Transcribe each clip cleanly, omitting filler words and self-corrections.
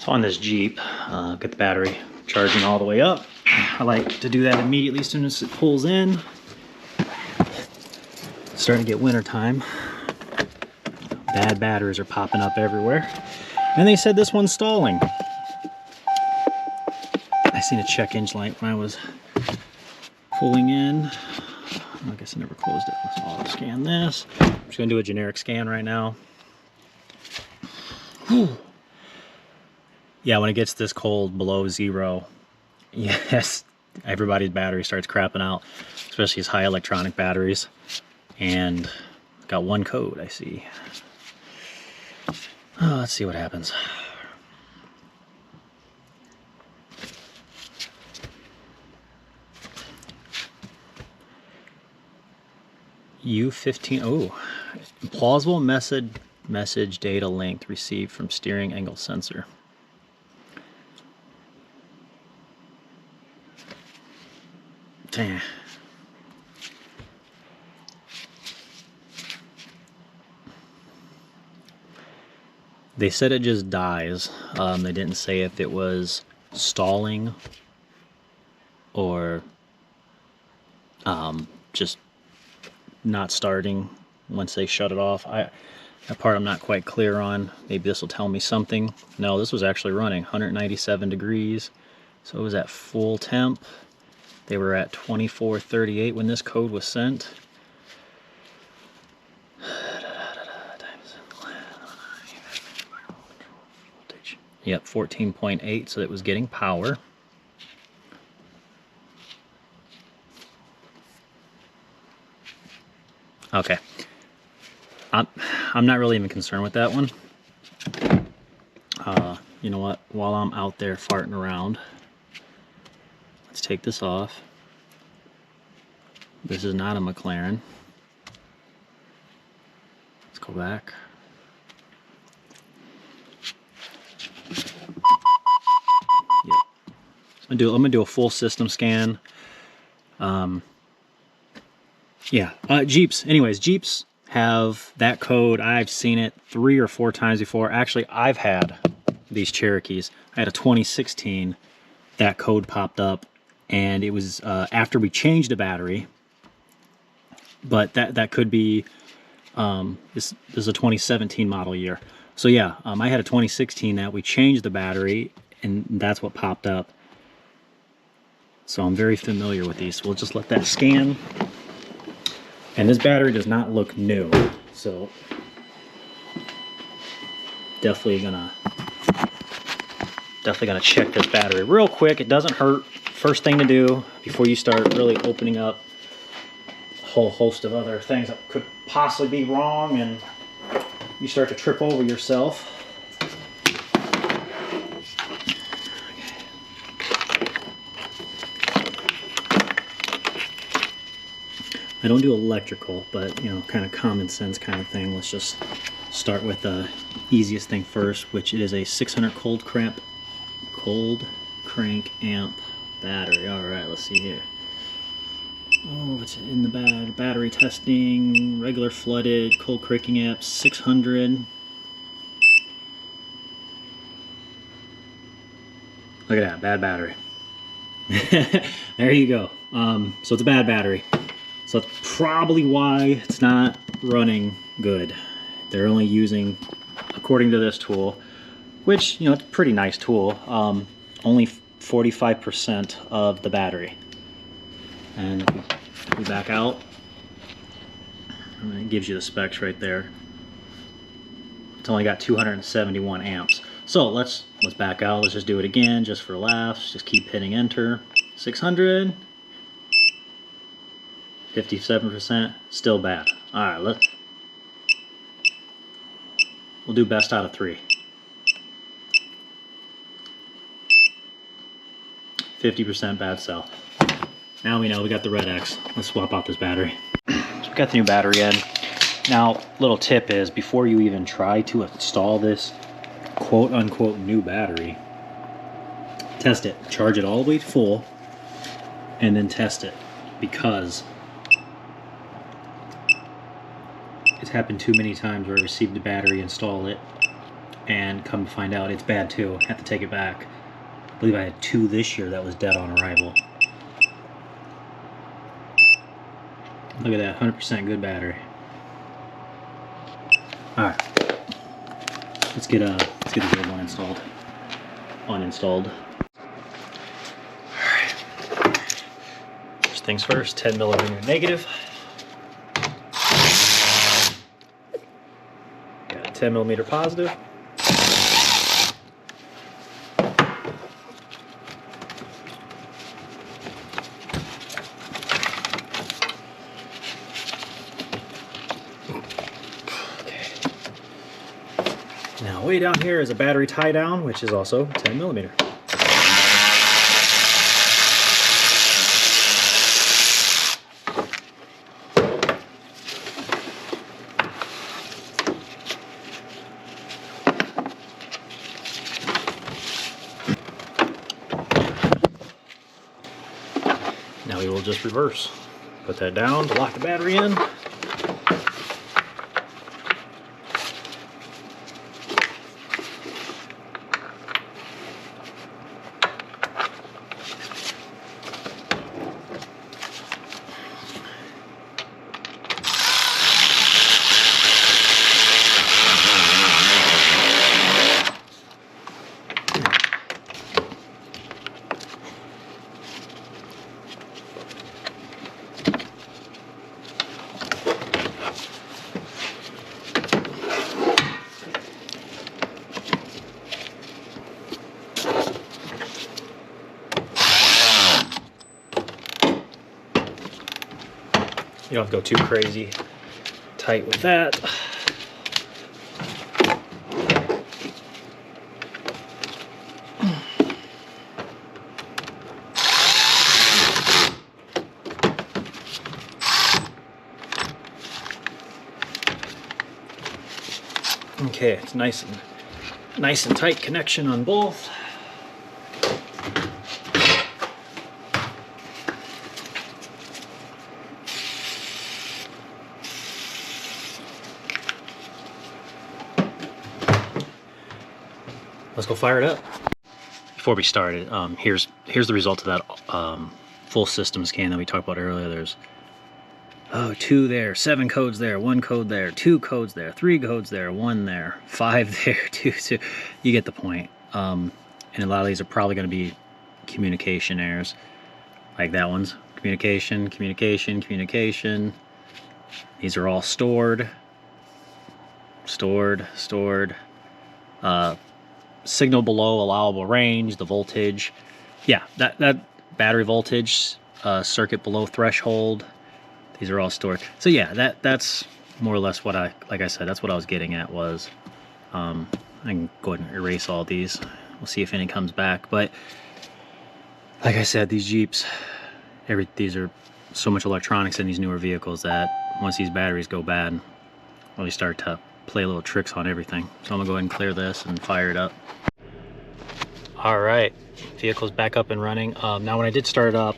So on this Jeep, get the battery charging all the way up. I like to do that immediately as soon as it pulls in. It's starting to get winter time. Bad batteries are popping up everywhere. And they said this one's stalling. I seen a check engine light when I was pulling in. I guess I never closed it. Let's auto scan this. I'm just gonna do a generic scan right now. Whew. Yeah, when it gets this cold, below 0, yes, everybody's battery starts crapping out, especially these high electronic batteries. And got one code, I see. Oh, let's see what happens. U15, oh, plausible message data length received from steering angle sensor. Damn. They said it just dies. They didn't say if it was stalling or just not starting once they shut it off. That part I'm not quite clear on. Maybe this will tell me something. No, this was actually running 197 degrees. So it was at full temp. They were at 2438 when this code was sent. Yep, 14.8, so it was getting power. Okay. I'm not really even concerned with that one. You know what? While I'm out there farting around, let's take this off. This is not a McLaren. Let's go back. Yep. I'm gonna do a full system scan. Yeah, Jeeps. Anyways, Jeeps have that code. I've seen it 3 or 4 times before. Actually, I've had these Cherokees. I had a 2016. That code popped up, and it was after we changed the battery. But that could be this is a 2017 model year. So yeah, I had a 2016 that we changed the battery, and that's what popped up. So I'm very familiar with these. So we'll just let that scan. And this battery does not look new, so definitely gonna check this battery real quick. It doesn't hurt. First thing to do before you start really opening up a whole host of other things that could possibly be wrong and you start to trip over yourself. I don't do electrical, but you know, kind of common sense kind of thing. Let's just start with the easiest thing first, which is a 600 cold crank amp battery. All right, let's see here. Oh, it's in the battery testing, regular flooded, cold cranking amp, 600. Look at that, bad battery. There you go. So it's a bad battery. So that's probably why it's not running good. They're only using, according to this tool, which, you know, it's a pretty nice tool, only 45% of the battery. And if we back out, it gives you the specs right there. It's only got 271 amps. So let's back out. Let's just do it again, just for laughs. Just keep hitting enter. 600. 57%, still bad. All right, we'll do best out of 3. 50% bad cell. Now we know we got the red X. Let's swap out this battery. So we got the new battery in. Now, little tip is before you even try to install this quote unquote new battery, test it. Charge it all the way to full and then test it, because it's happened too many times where I received a battery, install it, and come to find out it's bad too. Have to take it back. I believe I had 2 this year that was dead on arrival. Look at that, 100% good battery. Alright. Let's get the good one installed. Uninstalled. Alright. First things first, 10mm negative. Got a 10mm positive. Now way down here is a battery tie down, which is also 10mm. Now we will just reverse. Put that down to lock the battery in. You don't have to go too crazy tight with that. Okay, it's nice and tight connection on both. Let's go fire it up. Before we started, here's the result of that full system scan that we talked about earlier. There's 2 there, 7 codes there, 1 code there, 2 codes there, 3 codes there, 1 there, 5 there, 2. You get the point. And a lot of these are probably going to be communication errors, like that one's communication. These are all stored. Signal below allowable range, the voltage. Yeah, that battery voltage, circuit below threshold. These are all stored. So yeah, that's more or less what like I said, that's what I was getting at was, I can go ahead and erase all these. We'll see if any comes back. But like I said, these Jeeps, these are so much electronics in these newer vehicles that once these batteries go bad, really start to play little tricks on everything. So I'm gonna go ahead and clear this and fire it up. All right, vehicle's back up and running. Now when I did start it up,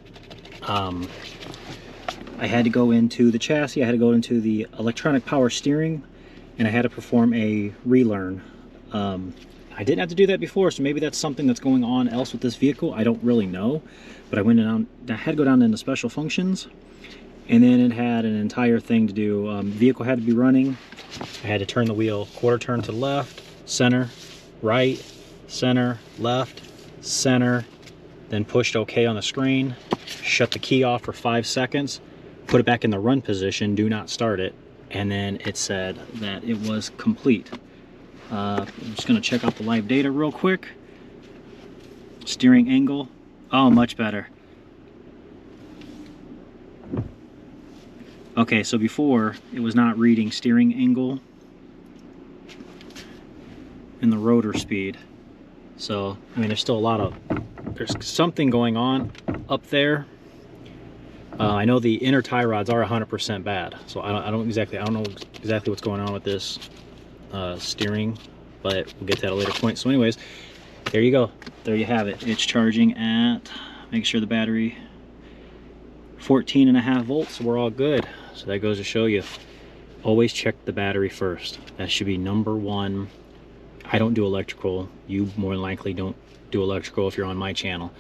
I had to go into the chassis, I had to go into the electronic power steering, and I had to perform a relearn. I didn't have to do that before, so maybe that's something that's going on else with this vehicle. I don't really know, but I had to go down into special functions, and then it had an entire thing to do. Vehicle had to be running. I had to turn the wheel quarter turn to the left, center, right, center, left, center, then pushed OK on the screen, shut the key off for 5 seconds, put it back in the run position, do not start it, and then it said that it was complete. I'm just going to check out the live data real quick. Steering angle, oh, much better. Okay, so before it was not reading steering angle and the rotor speed. So, I mean, there's still there's something going on up there. I know the inner tie rods are 100% bad, so I don't know exactly what's going on with this steering, but we'll get to that at a later point. So anyways, there you go. There you have it. It's charging at, make sure the battery, 14.5 volts, so we're all good. So that goes to show you, always check the battery first. That should be number one. I don't do electrical. You more than likely don't do electrical if you're on my channel.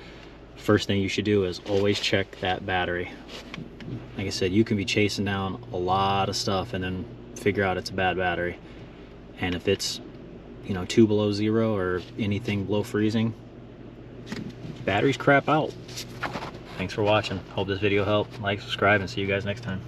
First thing you should do is always check that battery. Like I said, you can be chasing down a lot of stuff and then figure out it's a bad battery. And if it's, you know, 2 below 0 or anything below freezing, batteries crap out. Thanks for watching. Hope this video helped. Like, subscribe, and see you guys next time.